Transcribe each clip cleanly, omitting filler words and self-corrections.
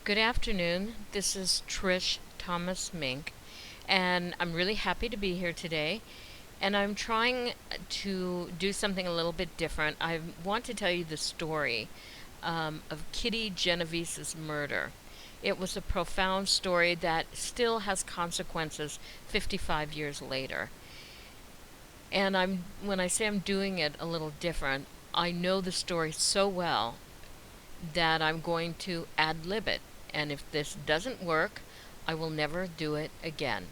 Good afternoon. This is Trish Thomas-Mink, and I'm really happy to be here today. And I'm trying to do something a little bit different. I want to tell you the story of Kitty Genovese's murder. It was a profound story that still has consequences 55 years later. And when I say I'm doing it a little different, I know the story so well that I'm going to ad-lib it. And if this doesn't work, I will never do it again.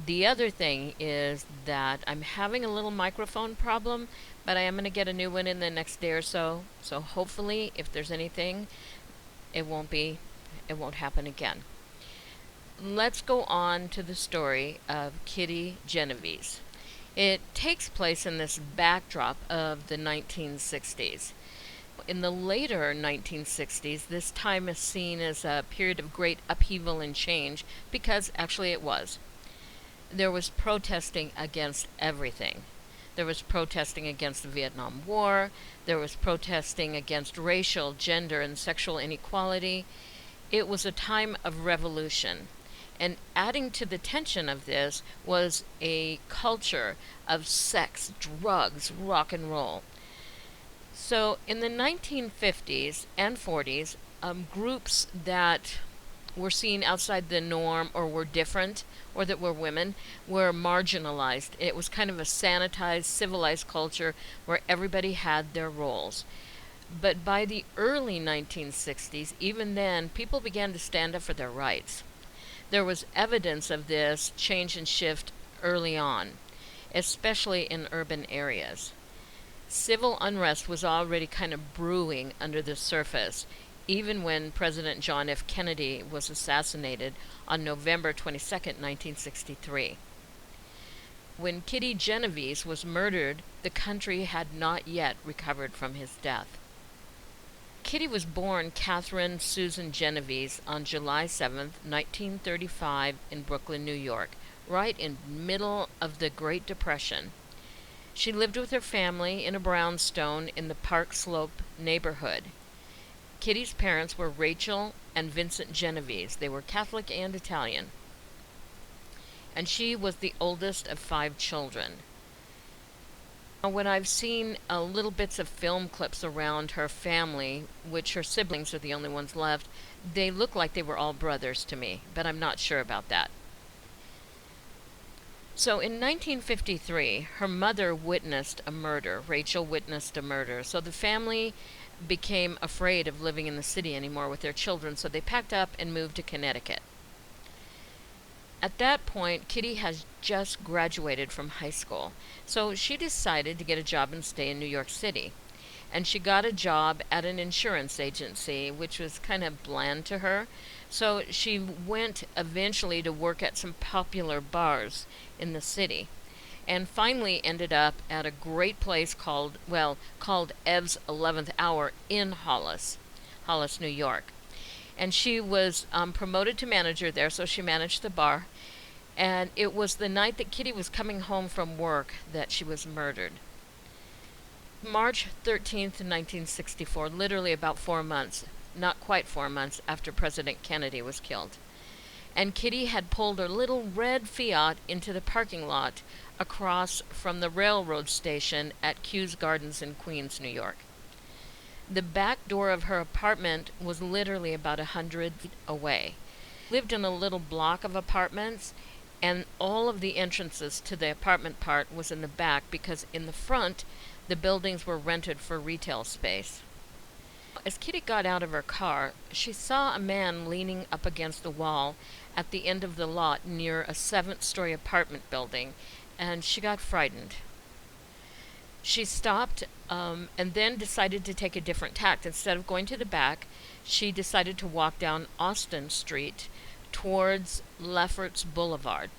The other thing is that I'm having a little microphone problem, but I am going to get a new one in the next day or so. So hopefully, if there's anything, it won't happen again. Let's go on to the story of Kitty Genovese. It takes place in this backdrop of the 1960s. In the later 1960s, this time is seen as a period of great upheaval and change because actually it was. There was protesting against everything. There was protesting against the Vietnam War. There was protesting against racial, gender, and sexual inequality. It was a time of revolution. And adding to the tension of this was a culture of sex, drugs, rock and roll. So in the 1950s and 40s, groups that were seen outside the norm or were different or that were women were marginalized. It was kind of a sanitized, civilized culture where everybody had their roles. But by the early 1960s, even then, people began to stand up for their rights. There was evidence of this change and shift early on, especially in urban areas. Civil unrest was already kind of brewing under the surface, even when President John F. Kennedy was assassinated on November 22, 1963. When Kitty Genovese was murdered, the country had not yet recovered from his death. Kitty was born Catherine Susan Genovese on July 7, 1935 in Brooklyn, New York, right in the middle of the Great Depression. She lived with her family in a brownstone in the Park Slope neighborhood. Kitty's parents were Rachel and Vincent Genovese. They were Catholic and Italian. And she was the oldest of 5 children. Now, when I've seen little bits of film clips around her family, which her siblings are the only ones left, they look like they were all brothers to me, but I'm not sure about that. So in 1953, her mother witnessed a murder. Rachel witnessed a murder. So the family became afraid of living in the city anymore with their children, so they packed up and moved to Connecticut. At that point, Kitty has just graduated from high school, so she decided to get a job and stay in New York City. And she got a job at an insurance agency, which was kind of bland to her. So she went eventually to work at some popular bars in the city, and finally ended up at a great place called Ev's 11th Hour in Hollis, New York. And she was promoted to manager there, so she managed the bar. And it was the night that Kitty was coming home from work that she was murdered. March 13th, 1964, literally about 4 months, not quite 4 months after President Kennedy was killed. And Kitty had pulled her little red Fiat into the parking lot across from the railroad station at Kews Gardens in Queens, New York. The back door of her apartment was literally about 100 feet away. Lived in a little block of apartments, and all of the entrances to the apartment part was in the back because in the front, the buildings were rented for retail space. As Kitty got out of her car, she saw a man leaning up against the wall at the end of the lot near a 7th-story apartment building, and she got frightened. She stopped and then decided to take a different tack. Instead of going to the back, she decided to walk down Austin Street towards Lefferts Boulevard,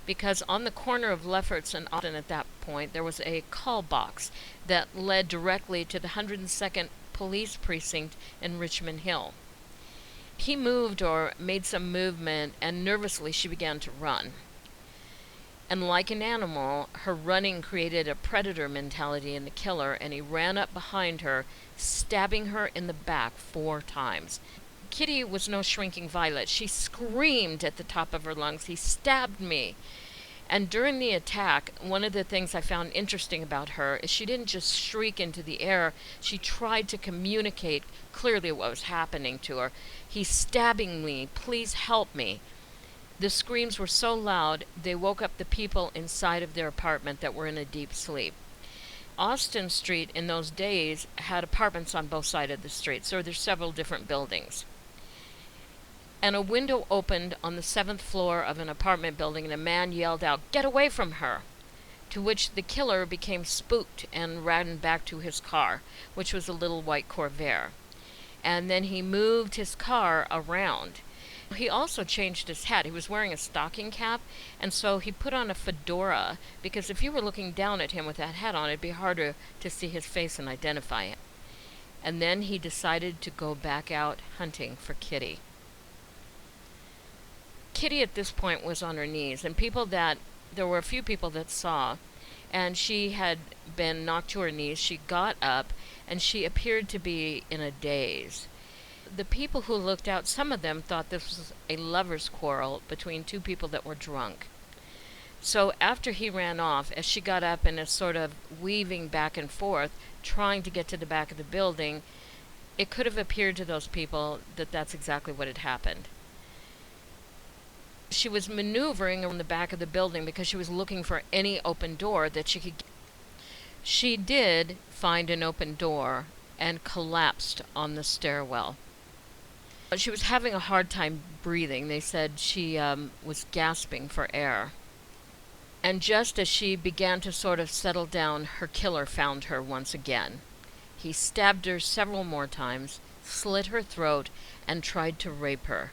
because on the corner of Lefferts and Austin at that point, there was a call box that led directly to the 102nd Police Precinct in Richmond Hill. He moved or made some movement, and nervously she began to run. And like an animal, her running created a predator mentality in the killer, and he ran up behind her, stabbing her in the back 4 times. Kitty was no shrinking violet. She screamed at the top of her lungs, "He stabbed me." And during the attack, one of the things I found interesting about her is she didn't just shriek into the air. She tried to communicate clearly what was happening to her. "He's stabbing me. Please help me." The screams were so loud, they woke up the people inside of their apartment that were in a deep sleep. Austin Street in those days had apartments on both sides of the street, so there's several different buildings. And a window opened on the 7th floor of an apartment building, and a man yelled out, "Get away from her!" To which the killer became spooked and ran back to his car, which was a little white Corvair. And then he moved his car around. He also changed his hat. He was wearing a stocking cap, and so he put on a fedora, because if you were looking down at him with that hat on, it'd be harder to see his face and identify him. And then he decided to go back out hunting for Kitty. Kitty at this point was on her knees, and there were a few people that saw, and she had been knocked to her knees. She got up, and she appeared to be in a daze. The people who looked out, some of them thought this was a lover's quarrel between two people that were drunk. So after he ran off, as she got up and is sort of weaving back and forth, trying to get to the back of the building, it could have appeared to those people that that's exactly what had happened. She was maneuvering around the back of the building because she was looking for any open door that she could get. She did find an open door and collapsed on the stairwell. She was having a hard time breathing. They said she was gasping for air. And just as she began to sort of settle down, her killer found her once again. He stabbed her several more times, slit her throat, and tried to rape her.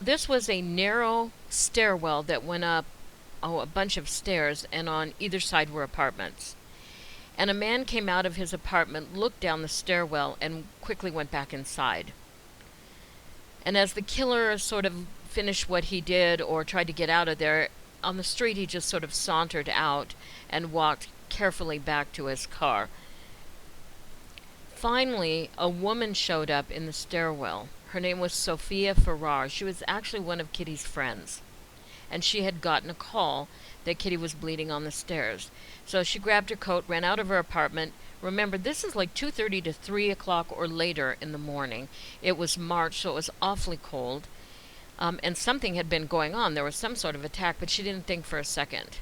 This was a narrow stairwell that went up a bunch of stairs, and on either side were apartments. And a man came out of his apartment, looked down the stairwell, and quickly went back inside. And as the killer sort of finished what he did or tried to get out of there, on the street he just sort of sauntered out and walked carefully back to his car. Finally, a woman showed up in the stairwell. Her name was Sophia Farrar. She was actually one of Kitty's friends. And she had gotten a call that Kitty was bleeding on the stairs. So she grabbed her coat, ran out of her apartment. Remember, this is like 2:30 to 3 o'clock or later in the morning. It was March, so it was awfully cold. And something had been going on. There was some sort of attack, but she didn't think for a second.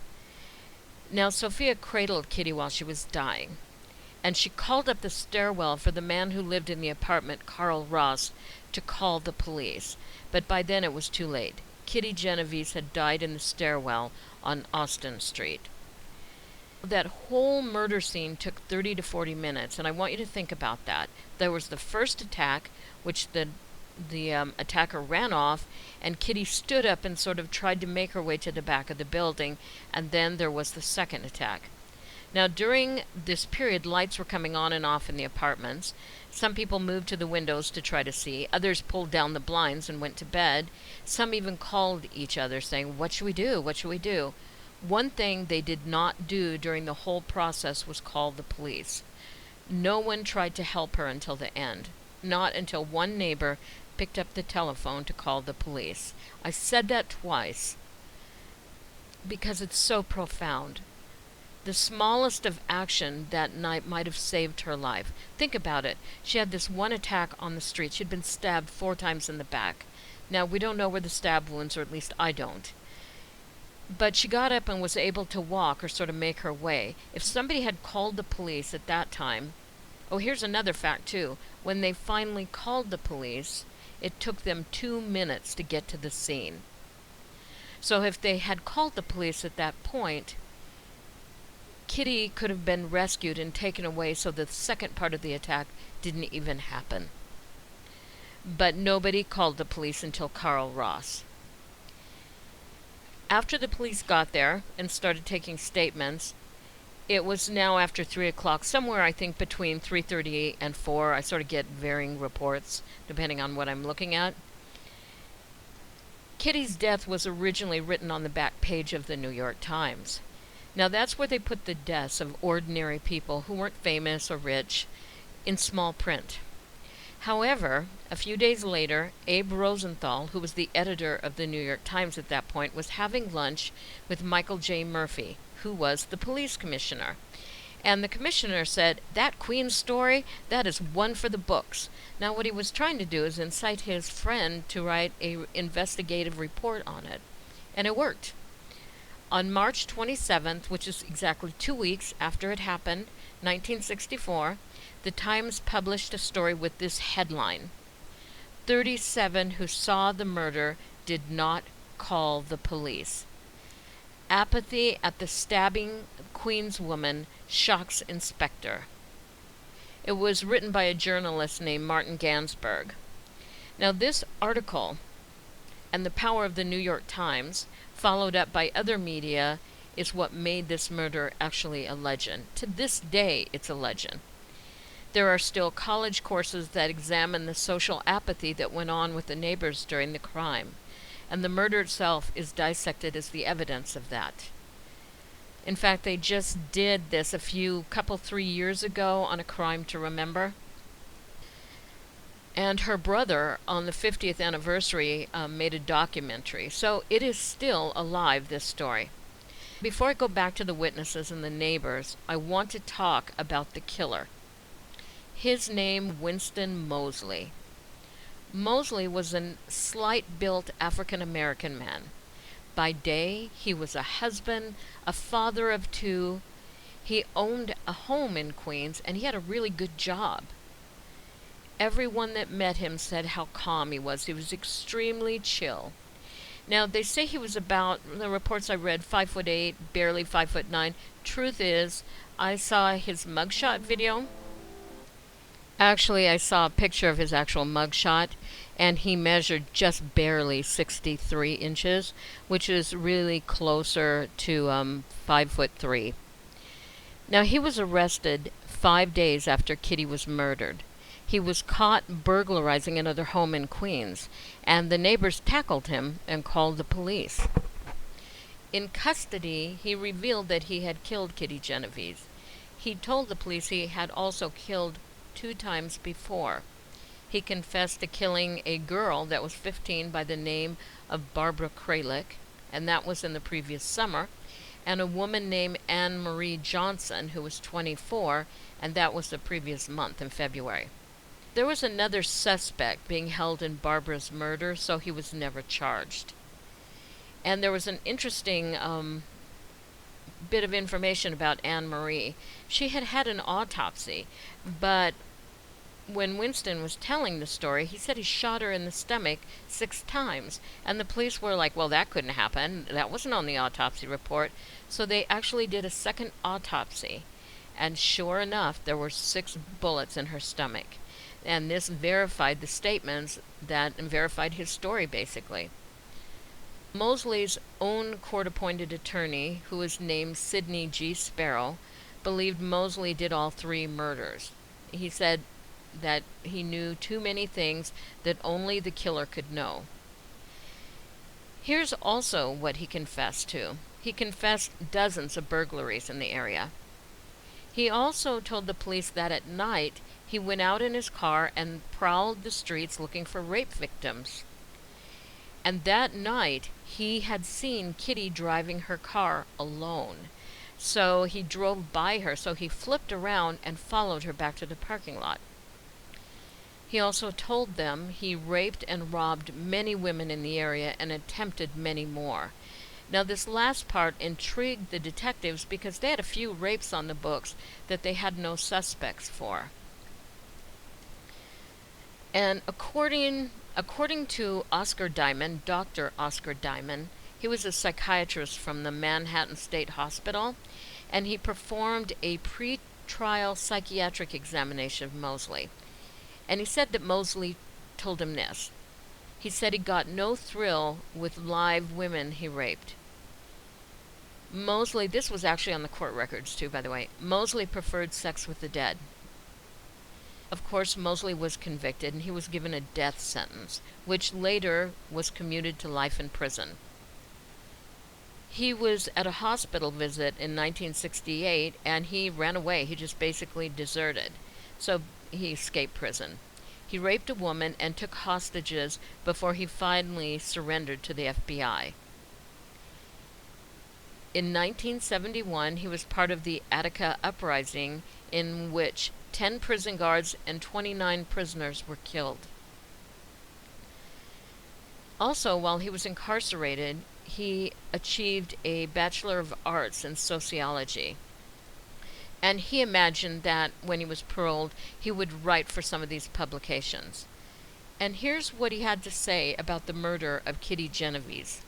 Now, Sophia cradled Kitty while she was dying. And she called up the stairwell for the man who lived in the apartment, Carl Ross, to call the police. But by then it was too late. Kitty Genovese had died in the stairwell on Austin Street. That whole murder scene took 30 to 40 minutes, and I want you to think about that. There was the first attack, which the attacker ran off, and Kitty stood up and sort of tried to make her way to the back of the building, and then there was the second attack. Now, during this period, lights were coming on and off in the apartments. Some people moved to the windows to try to see. Others pulled down the blinds and went to bed. Some even called each other saying, "What should we do? What should we do?" One thing they did not do during the whole process was call the police. No one tried to help her until the end. Not until one neighbor picked up the telephone to call the police. I said that twice because it's so profound. The smallest of action that night might have saved her life. Think about it. She had this one attack on the street. She'd been stabbed 4 times in the back. Now, we don't know where the stab wounds, or at least I don't. But she got up and was able to walk or sort of make her way. If somebody had called the police at that time... Oh, here's another fact, too. When they finally called the police, it took them 2 minutes to get to the scene. So if they had called the police at that point, Kitty could have been rescued and taken away so the second part of the attack didn't even happen. But nobody called the police until Carl Ross. After the police got there and started taking statements, it was now after 3 o'clock, somewhere I think between 3:30 and 4. I sort of get varying reports depending on what I'm looking at. Kitty's death was originally written on the back page of the New York Times. Now that's where they put the deaths of ordinary people who weren't famous or rich in small print. However, A few days later, Abe Rosenthal, who was the editor of the New York Times at that point, was having lunch with Michael J. Murphy, who was the police commissioner. And the commissioner said, "That Queen story, that is one for the books." Now what he was trying to do is incite his friend to write an investigative report on it. And it worked. On March 27th, which is exactly 2 weeks after it happened, 1964, the Times published a story with this headline: 37 who saw the murder did not call the police. Apathy at the stabbing Queens woman shocks inspector. It was written by a journalist named Martin Gansberg. Now this article and the power of the New York Times, followed up by other media, is what made this murder actually a legend. To this day, it's a legend. There are still college courses that examine the social apathy that went on with the neighbors during the crime, and the murder itself is dissected as the evidence of that. In fact, they just did this 3 years ago on A Crime to Remember. And her brother, on the 50th anniversary, made a documentary. So it is still alive, this story. Before I go back to the witnesses and the neighbors, I want to talk about the killer. His name, Winston Moseley. Moseley was a slight-built African-American man. By day, he was a husband, a father of 2. He owned a home in Queens, and he had a really good job. Everyone that met him said how calm he was. He was extremely chill. Now, they say he was about, the reports I read, 5'8", barely 5'9". Truth is, I saw his mugshot video. Actually, I saw a picture of his actual mugshot, and he measured just barely 63 inches, which is really closer to 5'3". Now, he was arrested 5 days after Kitty was murdered. He was caught burglarizing another home in Queens, and the neighbors tackled him and called the police. In custody, he revealed that he had killed Kitty Genovese. He told the police he had also killed 2 times before. He confessed to killing a girl that was 15 by the name of Barbara Kralik, and that was in the previous summer, and a woman named Anne Marie Johnson, who was 24, and that was the previous month in February. There was another suspect being held in Barbara's murder, so he was never charged. And there was an interesting bit of information about Anne Marie. She had had an autopsy, but when Winston was telling the story, he said he shot her in the stomach 6 times. And the police were like, well, that couldn't happen. That wasn't on the autopsy report. So they actually did a second autopsy. And sure enough, there were 6 bullets in her stomach. And this verified the statements and verified his story, basically. Moseley's own court-appointed attorney, who was named Sidney G. Sparrow, believed Moseley did all 3 murders. He said that he knew too many things that only the killer could know. Here's also what he confessed to. He confessed dozens of burglaries in the area. He also told the police that at night he went out in his car and prowled the streets looking for rape victims. And that night he had seen Kitty driving her car alone. So he drove by her, so he flipped around and followed her back to the parking lot. He also told them he raped and robbed many women in the area and attempted many more. Now, this last part intrigued the detectives because they had a few rapes on the books that they had no suspects for. And according to Oscar Diamond, Dr. Oscar Diamond, he was a psychiatrist from the Manhattan State Hospital, and he performed a pre-trial psychiatric examination of Moseley. And he said that Moseley told him this. He said he got no thrill with live women he raped. Moseley, this was actually on the court records too, by the way, Moseley preferred sex with the dead. Of course, Moseley was convicted and he was given a death sentence, which later was commuted to life in prison. He was at a hospital visit in 1968 and he ran away. He just basically deserted. So he escaped prison. He raped a woman and took hostages before he finally surrendered to the FBI. In 1971, he was part of the Attica uprising, in which 10 prison guards and 29 prisoners were killed. Also, while he was incarcerated, he achieved a Bachelor of Arts in sociology. And he imagined that when he was paroled, he would write for some of these publications. And here's what he had to say about the murder of Kitty Genovese.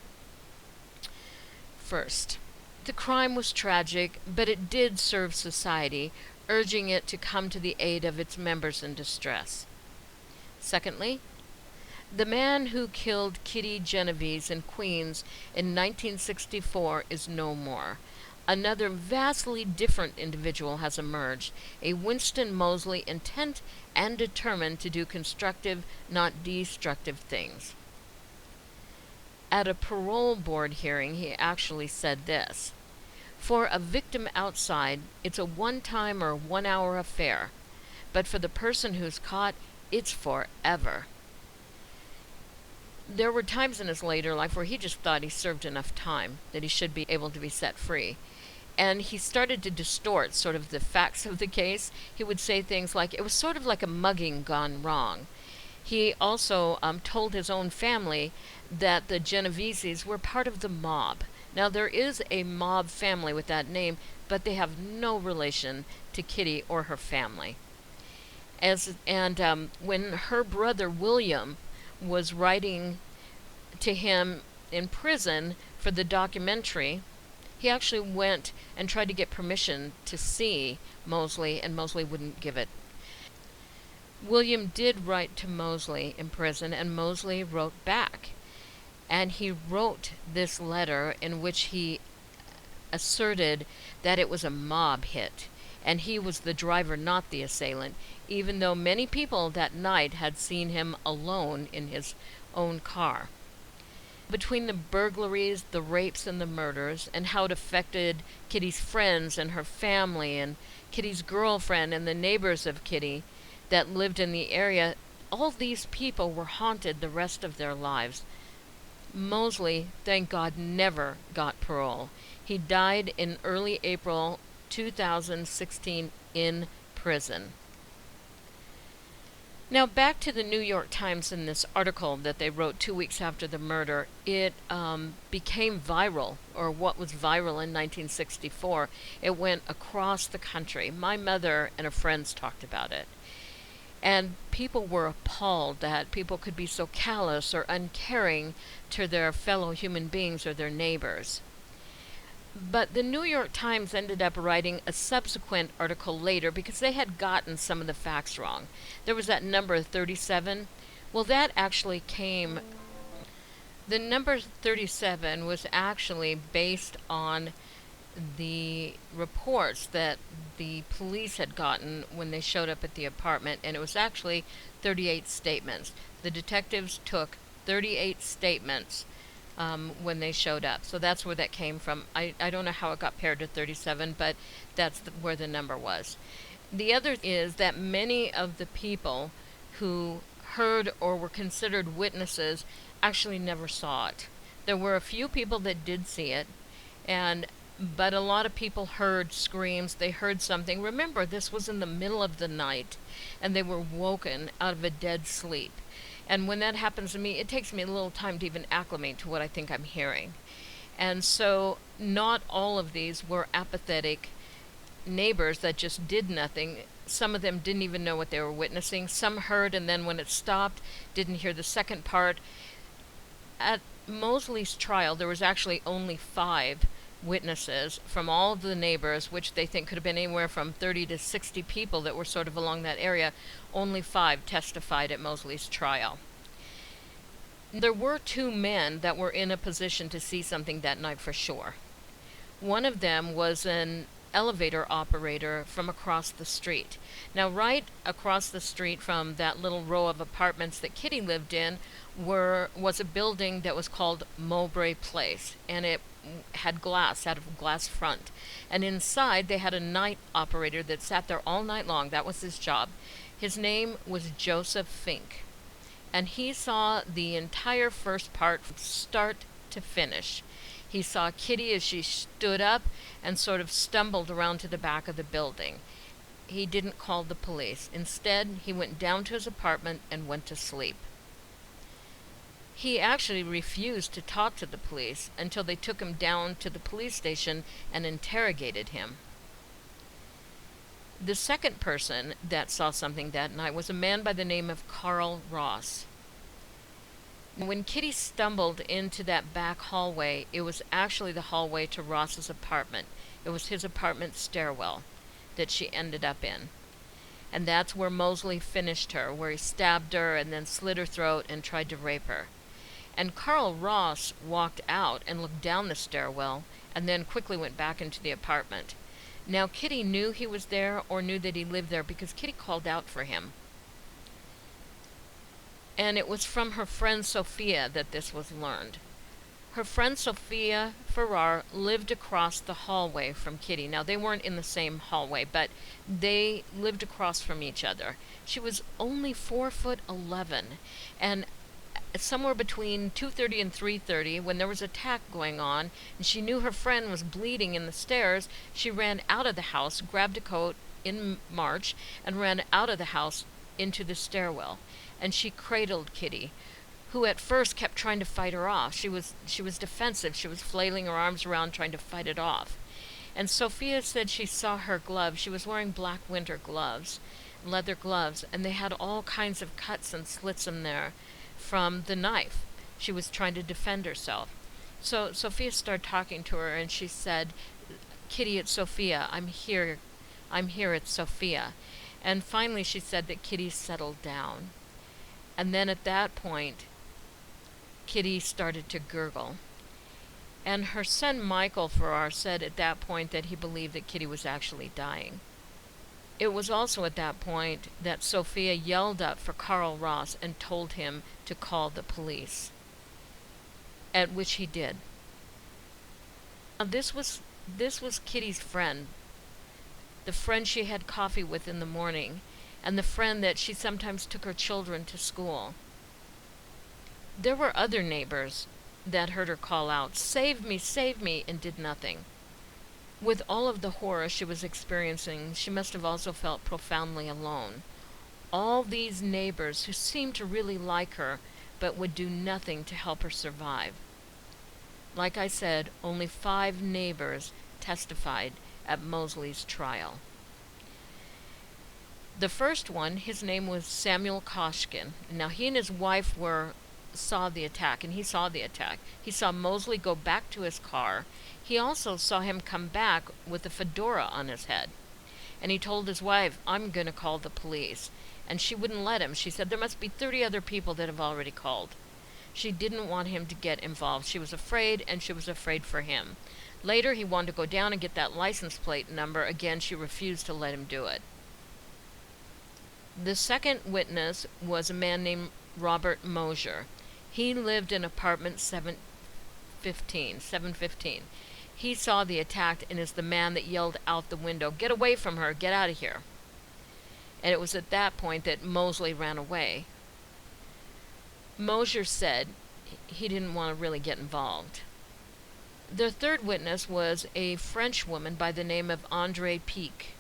First, the crime was tragic, but it did serve society, urging it to come to the aid of its members in distress. Secondly, the man who killed Kitty Genovese in Queens in 1964 is no more. Another vastly different individual has emerged, a Winston Moseley intent and determined to do constructive, not destructive things. At a parole board hearing, he actually said this: "For a victim outside, it's a one-time or one-hour affair, but for the person who's caught, it's forever." There were times in his later life where he just thought he served enough time, that he should be able to be set free. And he started to distort sort of the facts of the case. He would say things like, it was sort of like a mugging gone wrong. He also told his own family that the Genoveses were part of the mob. Now, there is a mob family with that name, but they have no relation to Kitty or her family. When her brother William was writing to him in prison for the documentary, he actually went and tried to get permission to see Moseley, and Moseley wouldn't give it. William did write to Moseley in prison, and Moseley wrote back. And he wrote this letter in which he asserted that it was a mob hit, and he was the driver, not the assailant, even though many people that night had seen him alone in his own car. Between the burglaries, the rapes, and the murders, and how it affected Kitty's friends and her family, and Kitty's girlfriend and the neighbors of Kitty that lived in the area, all these people were haunted the rest of their lives. Moseley, thank God, never got parole. He died in early April 2016 in prison. Now, back to the New York Times in this article that they wrote 2 weeks after the murder. It became viral, or what was viral in 1964. It went across the country. My mother and her friends talked about it. And people were appalled that people could be so callous or uncaring to their fellow human beings or their neighbors. But the New York Times ended up writing a subsequent article later because they had gotten some of the facts wrong. There was that number 37. Well, that actually came... The number 37 was actually based on the reports that the police had gotten when they showed up at the apartment, and it was actually 38 statements. The detectives took 38 statements when they showed up. So that's where that came from. I don't know how it got paired to 37, but that's where the number was. The other is that many of the people who heard or were considered witnesses actually never saw it. There were a few people that did see it, but a lot of people heard screams. They heard something. Remember, this was in the middle of the night, and they were woken out of a dead sleep. And when that happens to me, it takes me a little time to even acclimate to what I think I'm hearing. And so not all of these were apathetic neighbors that just did nothing. Some of them didn't even know what they were witnessing. Some heard, and then when it stopped, didn't hear the second part. At Moseley's trial, there was actually only 5 witnesses from all of the neighbors, which they think could have been anywhere from 30 to 60 people that were sort of along that area. Only 5 testified at Moseley's trial. There were 2 men that were in a position to see something that night for sure. One of them was an elevator operator from across the street. Now, right across the street from that little row of apartments that Kitty lived in was a building that was called Mowbray Place, and it had glass out of a glass front. And inside they had a night operator that sat there all night long. That was his job. His name was Joseph Fink, and he saw the entire first part from start to finish. He saw Kitty as she stood up and sort of stumbled around to the back of the building. He didn't call the police. Instead, he went down to his apartment and went to sleep. He actually refused to talk to the police until they took him down to the police station and interrogated him. The second person that saw something that night was a man by the name of Carl Ross. When Kitty stumbled into that back hallway, it was actually the hallway to Ross's apartment. It was his apartment stairwell that she ended up in. And that's where Moseley finished her, where he stabbed her and then slit her throat and tried to rape her. And Carl Ross walked out and looked down the stairwell and then quickly went back into the apartment. Now, Kitty knew he was there or knew that he lived there because Kitty called out for him. And it was from her friend Sophia that this was learned. Her friend Sophia Farrar lived across the hallway from Kitty. Now, they weren't in the same hallway, but they lived across from each other. She was only 4'11", and somewhere between 2:30 and 3:30, when there was an attack going on, and she knew her friend was bleeding in the stairs, she ran out of the house, grabbed a coat in March, and ran out of the house into the stairwell. And she cradled Kitty, who at first kept trying to fight her off. She was defensive. She was flailing her arms around trying to fight it off. And Sophia said she saw her gloves. She was wearing black winter gloves, leather gloves, and they had all kinds of cuts and slits in there from the knife. She was trying to defend herself. So Sophia started talking to her, and she said, "Kitty, it's Sophia. I'm here. It's Sophia." And finally she said that Kitty settled down. And then at that point, Kitty started to gurgle. And her son Michael Farrar said at that point that he believed that Kitty was actually dying. It was also at that point that Sophia yelled up for Carl Ross and told him to call the police, at which he did. Now, this was Kitty's friend, the friend she had coffee with in the morning, and the friend that she sometimes took her children to school. There were other neighbors that heard her call out, save me," and did nothing. With all of the horror she was experiencing, she must have also felt profoundly alone. All these neighbors who seemed to really like her, but would do nothing to help her survive. Like I said, only 5 neighbors testified at Moseley's trial. The first one, his name was Samuel Koshkin. Now, he and his wife saw the attack, and he saw the attack. He saw Moseley go back to his car. He also saw him come back with a fedora on his head. And he told his wife, "I'm going to call the police." And she wouldn't let him. She said, "There must be 30 other people that have already called." She didn't want him to get involved. She was afraid, and she was afraid for him. Later, he wanted to go down and get that license plate number. Again, she refused to let him do it. The second witness was a man named Robert Mosier. He lived in apartment 715. He saw the attack and is the man that yelled out the window, "Get away from her, get out of here." And it was at that point that Moseley ran away. Mosier said he didn't want to really get involved. The third witness was a French woman by the name of André Pique.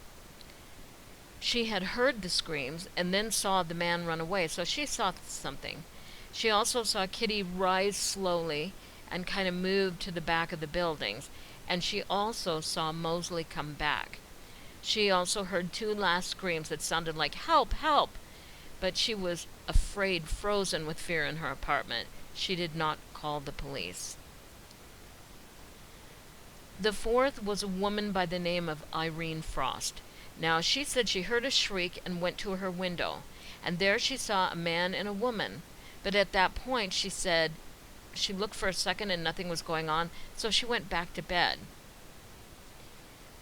She had heard the screams and then saw the man run away, so she saw something. She also saw Kitty rise slowly and kind of move to the back of the buildings, and she also saw Moseley come back. She also heard 2 last screams that sounded like, "Help, help!" But she was afraid, frozen with fear in her apartment. She did not call the police. The fourth was a woman by the name of Irene Frost. Now, she said she heard a shriek and went to her window, and there she saw a man and a woman. But at that point, she said she looked for a second and nothing was going on, so she went back to bed.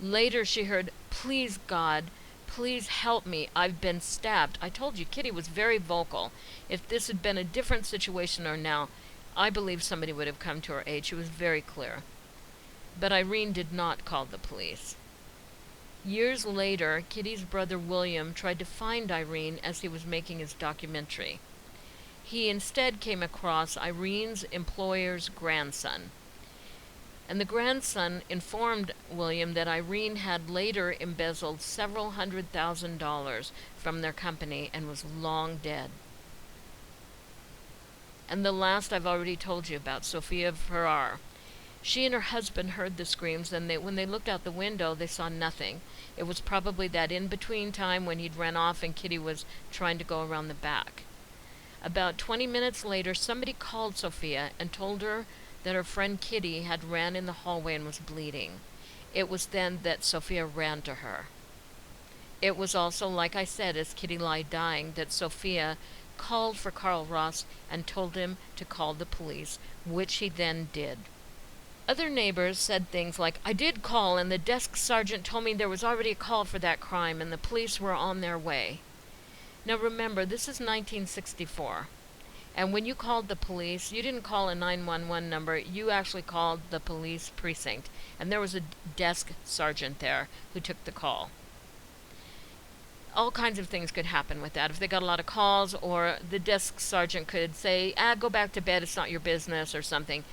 Later, she heard, "Please, God, please help me. I've been stabbed." I told you, Kitty was very vocal. If this had been a different situation or now, I believe somebody would have come to her aid. She was very clear. But Irene did not call the police. Years later, Kitty's brother William tried to find Irene as he was making his documentary. He instead came across Irene's employer's grandson, and the grandson informed William that Irene had later embezzled several $100,000 from their company and was long dead. And the last I've already told you about, Sophia Farrar. She and her husband heard the screams, and when they looked out the window, they saw nothing. It was probably that in-between time when he'd run off and Kitty was trying to go around the back. About 20 minutes later, somebody called Sophia and told her that her friend Kitty had ran in the hallway and was bleeding. It was then that Sophia ran to her. It was also, like I said, as Kitty lay dying, that Sophia called for Carl Ross and told him to call the police, which he then did. Other neighbors said things like, "I did call and the desk sergeant told me there was already a call for that crime and the police were on their way." Now remember, this is 1964. And when you called the police, you didn't call a 911 number, you actually called the police precinct. And there was a desk sergeant there who took the call. All kinds of things could happen with that. If they got a lot of calls, or the desk sergeant could say, go back to bed, it's not your business, or something.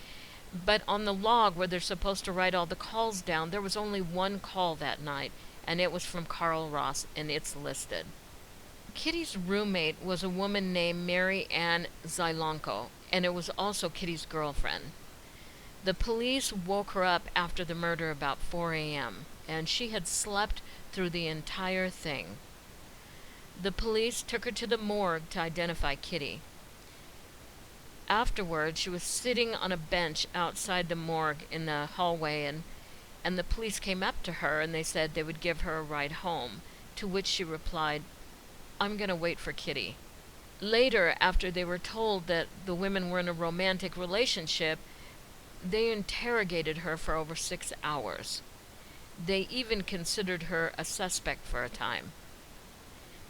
But on the log where they're supposed to write all the calls down, there was only one call that night, and it was from Carl Ross, and it's listed. Kitty's roommate was a woman named Mary Ann Zylonko, and it was also Kitty's girlfriend. The police woke her up after the murder about 4 a.m., and she had slept through the entire thing. The police took her to the morgue to identify Kitty. Afterwards, she was sitting on a bench outside the morgue in the hallway, and the police came up to her and they said they would give her a ride home, to which she replied, "I'm going to wait for Kitty." Later, after they were told that the women were in a romantic relationship, they interrogated her for over 6 hours. They even considered her a suspect for a time.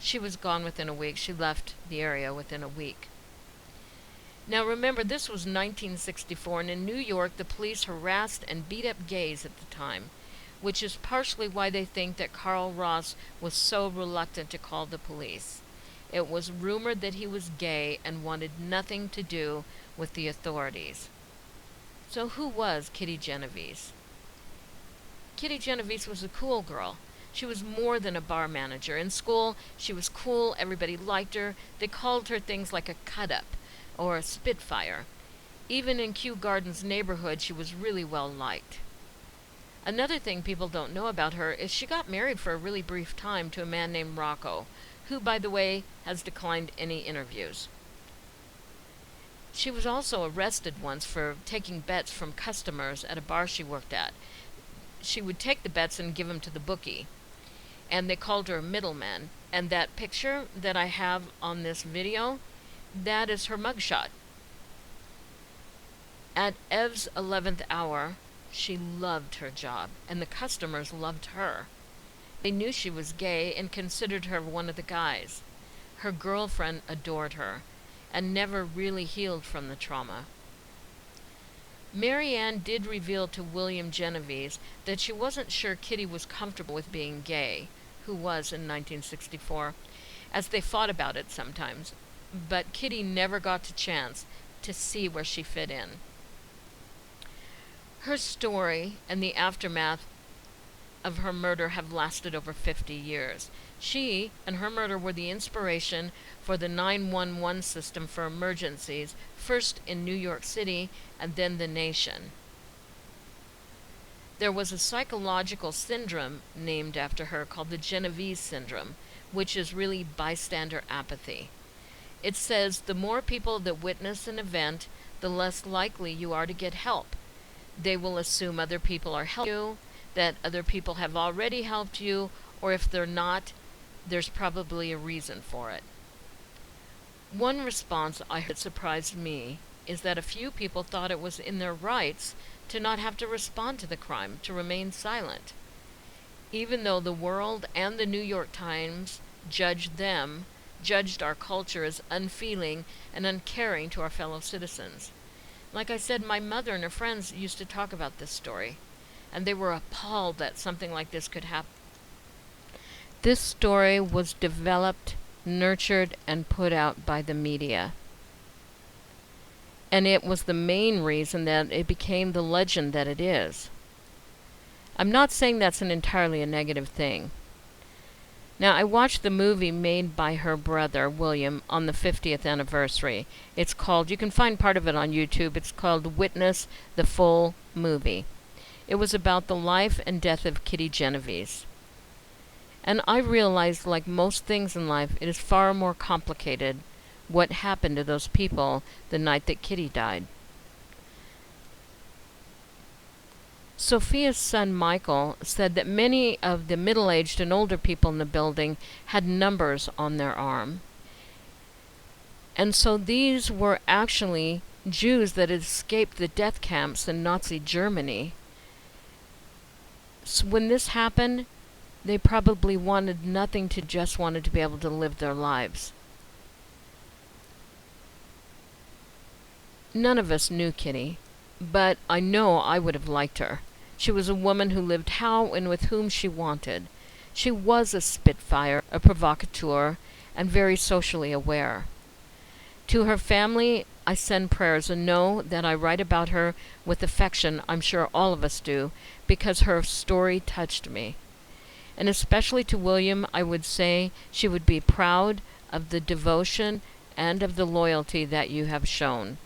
She was gone within a week. She left the area within a week. Now remember, this was 1964, and in New York the police harassed and beat up gays at the time, which is partially why they think that Carl Ross was so reluctant to call the police. It was rumored that he was gay and wanted nothing to do with the authorities. So who was Kitty Genovese? Kitty Genovese was a cool girl. She was more than a bar manager. In school, she was cool, everybody liked her. They called her things like a cut-up or a spitfire. Even in Kew Gardens neighborhood, she was really well liked. Another thing people don't know about her is she got married for a really brief time to a man named Rocco, who, by the way, has declined any interviews. She was also arrested once for taking bets from customers at a bar she worked at. She would take the bets and give them to the bookie, and they called her a middleman. And that picture that I have on this video, that is her mugshot. At Ev's 11th hour, she loved her job, and the customers loved her. They knew she was gay and considered her one of the guys. Her girlfriend adored her, and never really healed from the trauma. Mary Ann did reveal to William Genovese that she wasn't sure Kitty was comfortable with being gay, who was in 1964, as they fought about it sometimes, but Kitty never got a chance to see where she fit in. Her story and the aftermath of her murder have lasted over 50 years. She and her murder were the inspiration for the 911 system for emergencies, first in New York City and then the nation. There was a psychological syndrome named after her called the Genovese syndrome, which is really bystander apathy. It says the more people that witness an event, the less likely you are to get help. They will assume other people are helping you, that other people have already helped you, or if they're not, there's probably a reason for it. One response I heard that surprised me is that a few people thought it was in their rights to not have to respond to the crime, to remain silent. Even though the World and the New York Times judged our culture as unfeeling and uncaring to our fellow citizens. Like I said, my mother and her friends used to talk about this story, and they were appalled that something like this could happen. This story was developed, nurtured, and put out by the media. And it was the main reason that it became the legend that it is. I'm not saying that's an entirely a negative thing. Now, I watched the movie made by her brother, William, on the 50th anniversary. It's called, you can find part of it on YouTube, it's called Witness the Full Movie. It was about the life and death of Kitty Genovese. And I realized, like most things in life, it is far more complicated what happened to those people the night that Kitty died. Sophia's son Michael said that many of the middle-aged and older people in the building had numbers on their arm. And so these were actually Jews that had escaped the death camps in Nazi Germany. So when this happened, they probably wanted nothing to just wanted to be able to live their lives. None of us knew Kitty, but I know I would have liked her. She was a woman who lived how and with whom she wanted. She was a spitfire, a provocateur, and very socially aware. To her family, I send prayers and know that I write about her with affection, I'm sure all of us do, because her story touched me. And especially to William, I would say she would be proud of the devotion and of the loyalty that you have shown.